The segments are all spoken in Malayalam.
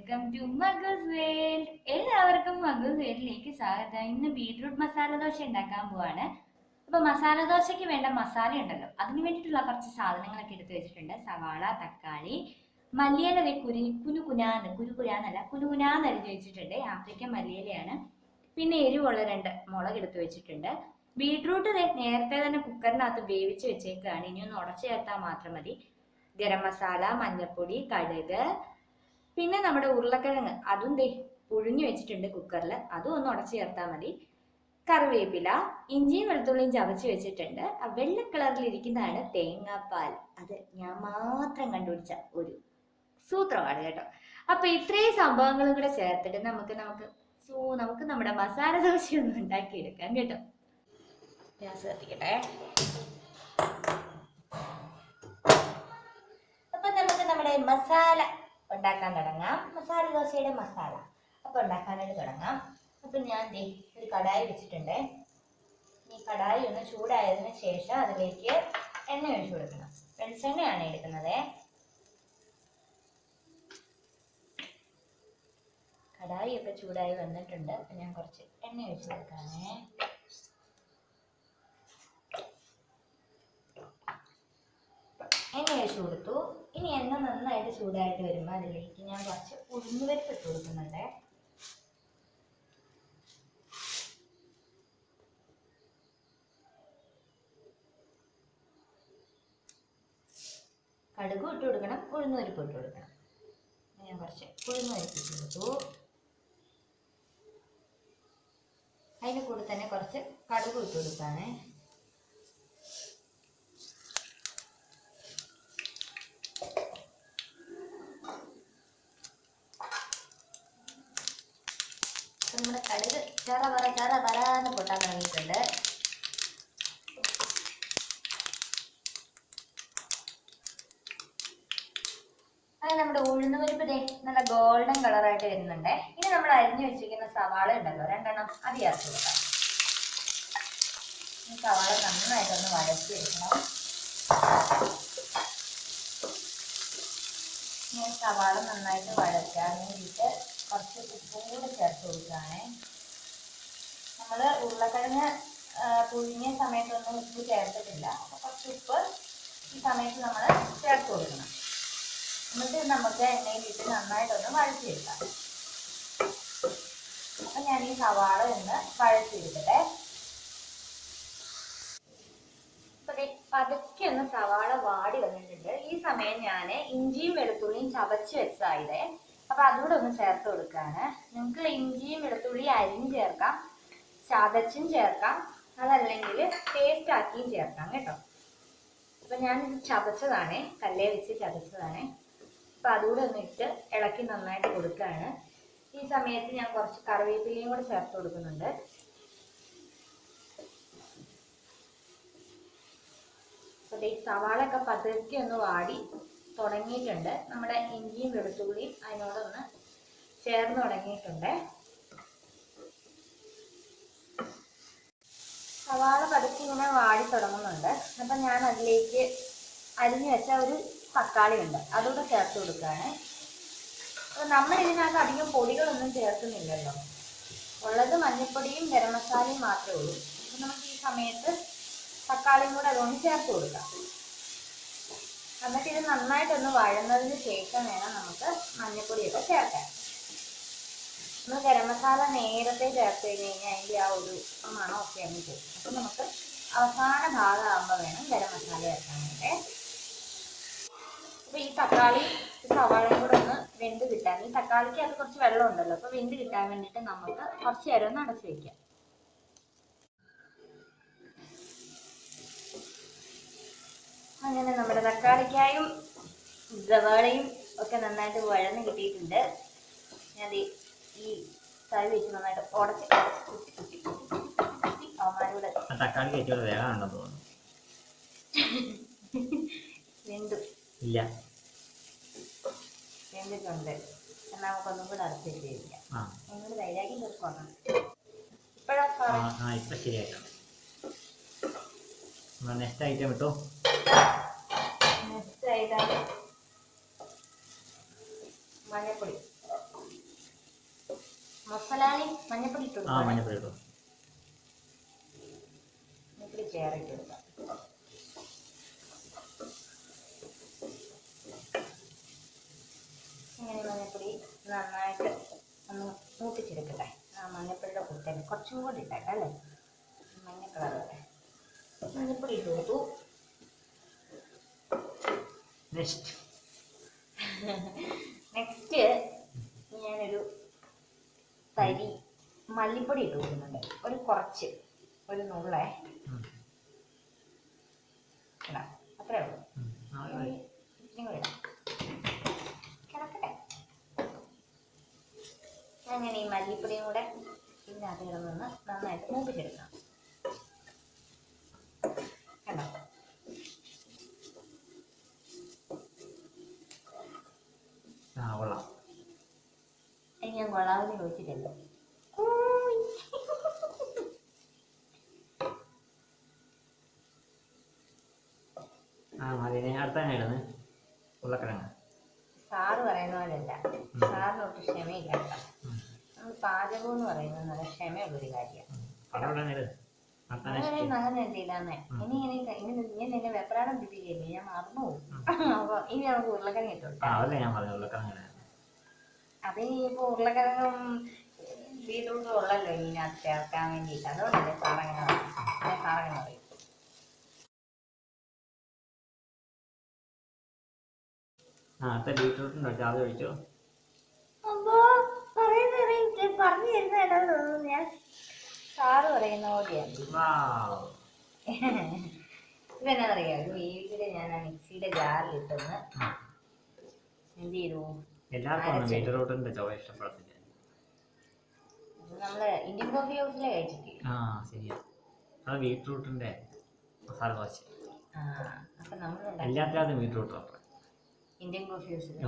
Welcome to മഗസ് world. എല്ലാവർക്കും മഗസ് വേൾഡിലേക്ക് സ്വാഗതം. ഇന്ന് ബീട്രൂട്ട് മസാല ദോശ ഉണ്ടാക്കാൻ പോവാണ്. അപ്പൊ മസാല ദോശയ്ക്ക് വേണ്ട മസാല ഉണ്ടല്ലോ, അതിന് വേണ്ടിയിട്ടുള്ള കുറച്ച് സാധനങ്ങളൊക്കെ എടുത്തു വെച്ചിട്ടുണ്ട്. സവാള, തക്കാളി, മല്ലിയില കുനുകുനാന്ന് അരിഞ്ഞ് വെച്ചിട്ടുണ്ട്. ആഫ്രിക്കൻ മല്ലിയിലയാണ്. പിന്നെ എരിവുള്ള 2 മുളക് എടുത്തു വെച്ചിട്ടുണ്ട്. ബീട്രൂട്ട് നേരത്തെ തന്നെ കുക്കറിനകത്ത് വേവിച്ച് വെച്ചേക്കാണ്. ഇനി ഒന്ന് ഉടച്ചു ചേർത്താൽ മാത്രം മതി. ഗരം മസാല, മഞ്ഞൾപ്പൊടി, കടുക്, പിന്നെ നമ്മുടെ ഉരുളക്കിഴങ്ങ് അതും പുഴുങ്ങി വെച്ചിട്ടുണ്ട് കുക്കറിൽ, അതും ഒന്ന് ഉടച്ചു ചേർത്താൽ മതി. കറിവേപ്പില, ഇഞ്ചിയും വെളുത്തുള്ളിയും ചതച്ച് വെച്ചിട്ടുണ്ട്. ആ വെള്ള കളറിൽ ഇരിക്കുന്നതാണ് തേങ്ങാപ്പാൽ. അത് ഞാൻ മാത്രം കണ്ടുപിടിച്ച ഒരു സൂത്രമാണ് കേട്ടോ. അപ്പൊ ഇത്രയും സംഭവങ്ങളും കൂടെ ചേർത്തിട്ട് നമുക്ക് നമ്മുടെ മസാല ദോശ ഒന്ന് ഉണ്ടാക്കിയെടുക്കാം കേട്ടോ. ഗ്യാസ് കത്തിക്കട്ടെ. അപ്പൊ നമുക്ക് നമ്മുടെ മസാല ഉണ്ടാക്കാൻ തുടങ്ങാം. മസാല ദോശയുടെ മസാല അപ്പൊ ഉണ്ടാക്കാനായിട്ട് തുടങ്ങാം. അപ്പൊ ഞാൻ ഒരു കടായി വെച്ചിട്ടുണ്ട്. ഈ കടായി ഒന്ന് ചൂടായതിനു ശേഷം അതിലേക്ക് എണ്ണ ഒഴിച്ചു കൊടുക്കണം. വെളിച്ചെണ്ണയാണ് എടുക്കുന്നത്. കടായി ഒക്കെ ചൂടായി വന്നിട്ടുണ്ട്. അപ്പൊ ഞാൻ കുറച്ച് എണ്ണ ഒഴിച്ചു കൊടുക്കാനേ. എണ്ണ ഒഴിച്ചു കൊടുത്തു. ഇനി എണ്ണ നന്നായിട്ട് ചൂടായിട്ട് വരുമ്പോൾ അതിലേക്ക് ഞാൻ കുറച്ച് ഉഴുന്നുപരിപ്പ് ഇട്ട് കൊടുക്കുന്നുണ്ട്. കടുകും ഇട്ട് കൊടുക്കണം, ഉഴുന്നുപരിപ്പ് ഇട്ട് കൊടുക്കണം. ഞാൻ കുറച്ച് ഉഴുന്നുപരിപ്പ് ഇട്ട് കൊടുത്തു. അതിൻ്റെ കൂടെ തന്നെ കുറച്ച് കടുക് ഇട്ട് കൊടുക്കാനേ. നമ്മുടെ കടുക് ചറ വരാന്ന് പൊട്ടാൻ തുടങ്ങിയിട്ടുണ്ട്. അത് നമ്മുടെ ഉഴുന്നുപരിപ്പ് നല്ല ഗോൾഡൻ കളറായിട്ട് വരുന്നുണ്ട്. ഇനി നമ്മൾ അരിഞ്ഞു വെച്ചിരിക്കുന്ന സവാള ഉണ്ടല്ലോ, 2 എണ്ണം, അത് ചേർത്ത് കൊടുക്കാം. ഈ സവാള നന്നായിട്ടൊന്ന് വഴറ്റി വെക്കണം. ഞാൻ സവാള നന്നായിട്ട് വഴറ്റാൻ വേണ്ടിയിട്ട് കുറച്ച് ഉപ്പും കൂടെ ചേർത്ത് കൊടുക്കുകയാണേ. നമ്മൾ ഉരുളക്കിഴങ്ങ് പുഴുങ്ങിയ സമയത്തൊന്നും ഉപ്പ് ചേർത്തിട്ടില്ല. അപ്പോൾ കുറച്ച് ഉപ്പ് ഈ സമയത്ത് നമ്മൾ ചേർത്ത് കൊടുക്കണം. എന്നിട്ട് നമുക്ക് എണ്ണയിലിട്ട് നന്നായിട്ടൊന്ന് വഴറ്റിയെടുക്കാം. അപ്പം ഞാൻ ഈ സവാള ഒന്ന് വഴറ്റിയെടുക്കട്ടെ. അപ്പം പതുക്കെ ഒന്ന് സവാള വാടി വന്നിട്ടുണ്ട്. ഈ സമയം ഞാൻ ഇഞ്ചിയും വെളുത്തുള്ളിയും ചതച്ച് വെച്ചതായത്, അപ്പം അതുകൂടെ ഒന്ന് ചേർത്ത് കൊടുക്കുകയാണ്. നിങ്ങൾക്ക് ഇഞ്ചിയും വെളുത്തുള്ളിയും അരിഞ്ഞ് ചേർക്കാം, ചതച്ചും ചേർക്കാം, അതല്ലെങ്കിൽ പേസ്റ്റ് ആക്കിയും ചേർക്കാം കേട്ടോ. അപ്പം ഞാൻ ചതച്ചതാണ്, കല്ലേ വെച്ച് ചതച്ചതാണ്. അപ്പം അതുകൂടെ ഒന്ന് ഇട്ട് ഇളക്കി നന്നായിട്ട് കൊടുക്കുകയാണ്. ഈ സമയത്ത് ഞാൻ കുറച്ച് കറിവേപ്പിലയും കൂടെ ചേർത്ത് കൊടുക്കുന്നുണ്ട്. അപ്പോൾ ഈ സവാളയൊക്കെ പതുക്കെ ഒന്ന് വാടി തുടങ്ങിയിട്ടുണ്ട്. നമ്മുടെ ഇഞ്ചിയും വെളുത്തുള്ളിയും അതിനോടൊന്ന് ചേർന്ന് തുടങ്ങിയിട്ടുണ്ട്. സവാള പതുക്കെ ഇങ്ങനെ വാടി തുടങ്ങുന്നുണ്ട്. അപ്പം ഞാൻ അതിലേക്ക് അരിഞ്ഞു വെച്ച ഒരു തക്കാളി ഉണ്ട്, അതുകൂടെ ചേർത്ത് കൊടുക്കുകയാണ്. അപ്പോൾ നമ്മൾ ഇതിനകത്ത് അധികം പൊടികളൊന്നും ചേർക്കുന്നില്ലല്ലോ, ഉള്ളത് മഞ്ഞൾപ്പൊടിയും ഗരം മസാലയും മാത്രമേ ഉള്ളൂ. അപ്പം നമുക്ക് ഈ സമയത്ത് തക്കാളിയും കൂടെ അതുകൊണ്ട് ചേർത്ത് കൊടുക്കാം. എന്നിട്ട് ഇത് നന്നായിട്ടൊന്ന് വഴന്നതിന് ശേഷം വേണം നമുക്ക് മഞ്ഞൾപ്പൊടിയൊക്കെ ചേർക്കാൻ. നമ്മൾ ഗരം മസാല നേരത്തെ ചേർത്ത് കഴിഞ്ഞാൽ അതിൻ്റെ ആ ഒരു മണമൊക്കെ അങ്ങ് പോകും. അപ്പം നമുക്ക് അവസാന ഭാഗമാകുമ്പോൾ വേണം ഗരം മസാല ചേർക്കാനായിട്ട്. അപ്പോൾ ഈ തക്കാളി സവാളയും കൂടെ ഒന്ന് വെന്ത് കിട്ടാൻ, ഈ തക്കാളിക്ക് അത് കുറച്ച് വെള്ളം ഉണ്ടല്ലോ, അപ്പോൾ വെന്ത് കിട്ടാൻ വേണ്ടിയിട്ട് നമുക്ക് കുറച്ച് നേരം ഒന്ന് അടച്ചു വയ്ക്കാം. അങ്ങനെ നമ്മുടെ തക്കാളിക്കായും സവാളയും ഒക്കെ നന്നായിട്ട് വഴന്ന് കിട്ടിയിട്ടുണ്ട്. ഞാൻ ഈ തവി വെച്ച് നന്നായിട്ട് ഉടച്ച് അവന്മാരോട് തക്കാളി കയറ്റിയോടെ വേഗം തോന്നുന്നു. വെന്തു ഇല്ല, വെന്തിട്ടുണ്ട്. എന്നാൽ നമുക്കൊന്നും കൂടെ അടച്ച് വെച്ചിരിക്കാം. നിങ്ങൾ ധൈര്യം തീർക്കണം. ഇപ്പൊ ശരിയായിട്ടാണ്. നെക്സ്റ്റ് ഐറ്റം കിട്ടോ. നെക്സ്റ്റ് ഐറ്റം മഞ്ഞൾപ്പൊടി. മസാലയും മഞ്ഞപ്പൊടി ഇട്ടു. മഞ്ഞപ്പൊടി ഇട്ടു. മഞ്ഞപ്പൊടി ചേർത്ത് കൊടുക്കാം. ഇങ്ങനെ മഞ്ഞപ്പൊടി നന്നായിട്ട് ഒന്ന് മൂപ്പിച്ചെടുക്കട്ടെ. മഞ്ഞപ്പൊടിയുടെ കൂട്ടൽ കുറച്ചും കൂടി ഇട്ടേക്കാം അല്ലേ, മഞ്ഞ കളർ വരെ. മഞ്ഞപ്പൊടി ഇട്ട് കൊടുത്തു. നെക്സ്റ്റ് ഞാനൊരു തരി മല്ലിപ്പൊടി ഇട്ട് കൊടുക്കുന്നുണ്ട്. കുറച്ച് ഒരു നുള്ളേ ഇടാം, അത്രേ ഉള്ളൂ. ഇച്ചിരി കൂടി ഇടാം, കിടക്കട്ടെ. അങ്ങനെ ഈ മല്ലിപ്പൊടിയും കൂടെ ഇതിനകത്ത് കിടന്ന് നന്നായിട്ട് മൂപ്പിച്ചെടുക്കാം. കണ്ടോ, ഞാൻ കൊള്ളാമെന്ന് ചോദിച്ചിട്ടല്ലോ. സാറ് പറയുന്ന പോലെയല്ല, സാറിനൊട്ട് ക്ഷമയില്ല കേട്ടോ. നമ്മൾ പാചകം എന്ന് പറയുന്നത് നല്ല ക്ഷമയുള്ളൊരു കാര്യമാണ്. അങ്ങനെ എന്തില്ലാന്നേ ഇനി ഇങ്ങനെ എന്നെ വെപ്രാടം പിടിപ്പിക്കില്ലേ, ഞാൻ മറന്നു പോകും. അപ്പൊ ഇനി നമുക്ക് ഉരുളക്കിഴങ്ങ് ഇട്ടോട്ടെ. അത് ഇപ്പൊ ഉരുളക്കിഴങ്ങും ബീറ്റ്റൂട്ടും ഉള്ളല്ലോ ഇതിനകത്ത് ചേർക്കാൻ വേണ്ടിയിട്ട്, അതുകൊണ്ടല്ലേ സാറങ്ങനെ പറയും. പറഞ്ഞു തരുന്നതല്ലോ ഞാൻ, സാറ് പറയുന്ന പോലെയാണ്. ഇതെന്നാന്നറിയാം, ഒരു വേവിച്ചിട്ട് ഞാൻ ആ മിക്സിയുടെ ജാറിലിട്ടൊന്ന് എന്ത് ചെയ്തു, നമ്മള് ഇന്ത്യൻ കോഫി ഹൗസിലെ കഴിച്ചിട്ടില്ലേ? അപ്പൊ നമ്മൾ ഇന്ത്യൻ കോഫി ഹൗസിൽ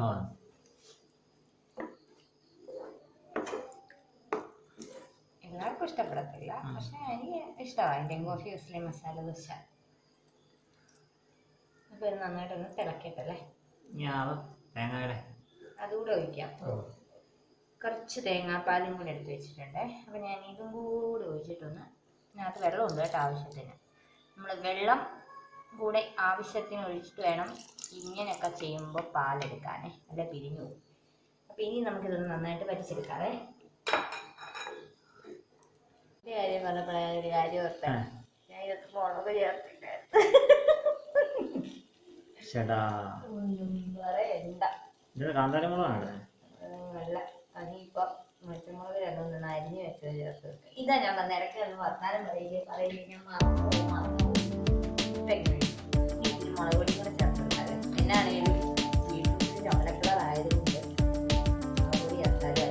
എല്ലാവർക്കും ഇഷ്ടപ്പെടത്തില്ല, പക്ഷെ എനിക്ക് ഇഷ്ടമാണ് ഇന്ത്യൻ കോഫി ഹൗസിലെ മസാല ദോശ. അപ്പൊ ഇത് നന്നായിട്ടൊന്ന് തിളക്കട്ടല്ലേ, അതുകൂടെ ഒഴിക്കാം. കുറച്ച് തേങ്ങാപ്പാലും കൂടെ എടുത്ത് വെച്ചിട്ടുണ്ട്. അപ്പം ഞാൻ ഇതും കൂടെ ഒഴിച്ചിട്ടൊന്ന്, ഇതിനകത്ത് വെള്ളമുണ്ട് കേട്ടോ ആവശ്യത്തിന്. നമ്മൾ വെള്ളം കൂടെ ആവശ്യത്തിന് ഒഴിച്ചിട്ട് വേണം ഇങ്ങനെയൊക്കെ ചെയ്യുമ്പോൾ പാലെടുക്കാനേ, അല്ല പിരിഞ്ഞു പോകും. അപ്പം ഇനി നമുക്കിതൊന്ന് നന്നായിട്ട് വറ്റിച്ചെടുക്കാവേ. ഒരു കാര്യം പറഞ്ഞപ്പോഴാണ് ഒരു കാര്യം ഓർത്താണ്, ഞാൻ ഇതൊക്കെ മുളക് ചേർത്തിട്ടായിരുന്നു. നല്ല അതിപ്പോൾ മറ്റമുളക് രണ്ടൊന്നും അരിഞ്ഞ് വെച്ചത് ചേർത്ത് വെക്കുക. ഇതാ ഞാൻ പറഞ്ഞ ഇടയ്ക്ക് ഒന്ന് വർത്താനം പറയില്ലേ ഞാൻ മറന്നു മുളക് പൊടി കൂടെ ചേർത്തിട്ടാൽ എന്നാണേലും ബീറ്റ്റൂട്ട് ചോലക്കളർ ആയതുകൊണ്ട് മുളക് പൊടി ചേർത്താലും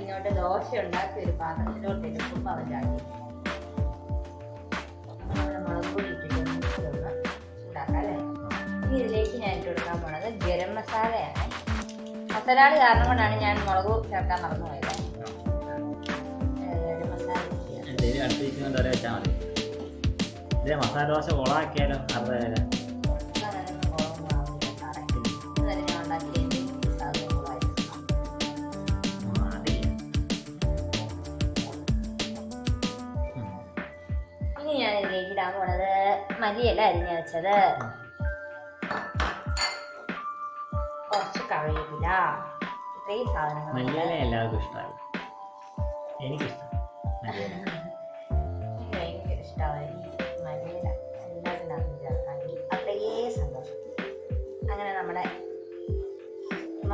ഇങ്ങോട്ട് ദോശ ഉണ്ടാക്കി ഒരു പാത്രത്തിലോട്ട് എടുക്കുമ്പോൾ അവൻ ചാടി മുളക് പൊടി ഇട്ടിട്ടൊന്ന് ചൂടാക്കാം അല്ലേ. ഇനി ഇതിലേക്ക് ഞാൻ ഇട്ട് കൊടുക്കാൻ പോണത് ഗരം മസാലയാണ്. മസാലകൾ കാരണം കൊണ്ടാണ് ഞാൻ മുളക് ചേർക്കാൻ മറന്നു പോയത്. ഗരം മസാല മസാല ദോശ ഓളാക്കിയാലോ ഞാൻ ഇതിലേക്ക് ഇടാൻ പോണത് മല്ലിയില അരിഞ്ഞ് വെച്ചത്, കുറച്ച് കറിവേപ്പില, ഇത്രയും സാധനങ്ങൾ. എല്ലാവർക്കും ഇഷ്ടമായി, ഭയങ്കര ഇഷ്ടമായി മല്ലിയില. എല്ലാത്തിനകത്തും ചേർക്കാമെങ്കിൽ അത്രയേ സന്തോഷം. അങ്ങനെ നമ്മുടെ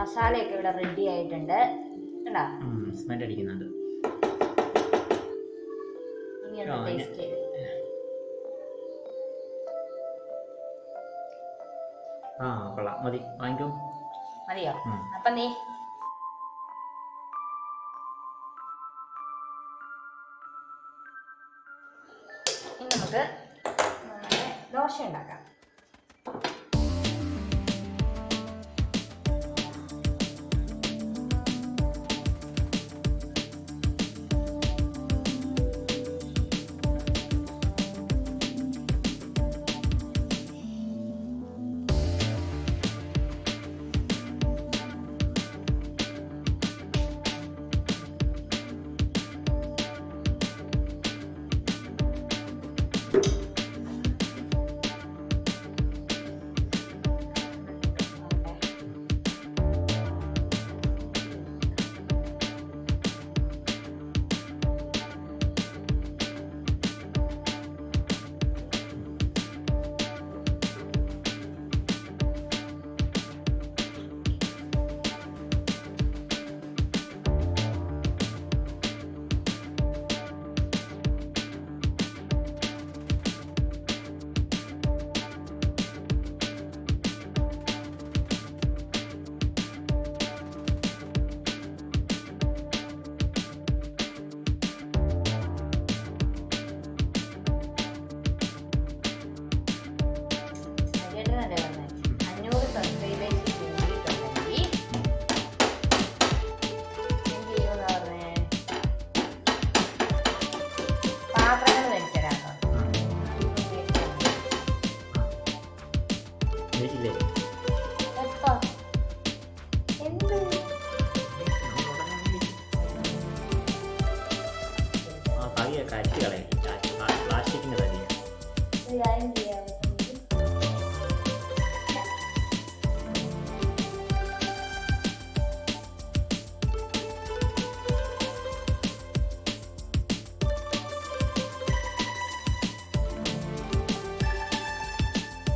മസാലയൊക്കെ ഇവിടെ റെഡി ആയിട്ടുണ്ട് കേട്ടോ. സ്മെൽ അടിക്കുന്നുണ്ട്. ഇനി ഒന്ന് ടേസ്റ്റ് ചെയ്ത് കൊള്ളാം, മതി, വാങ്ങിക്കോ. മതിയോ? അപ്പം നീ ഇനി നമുക്ക് ദോശ ഉണ്ടാക്കാം.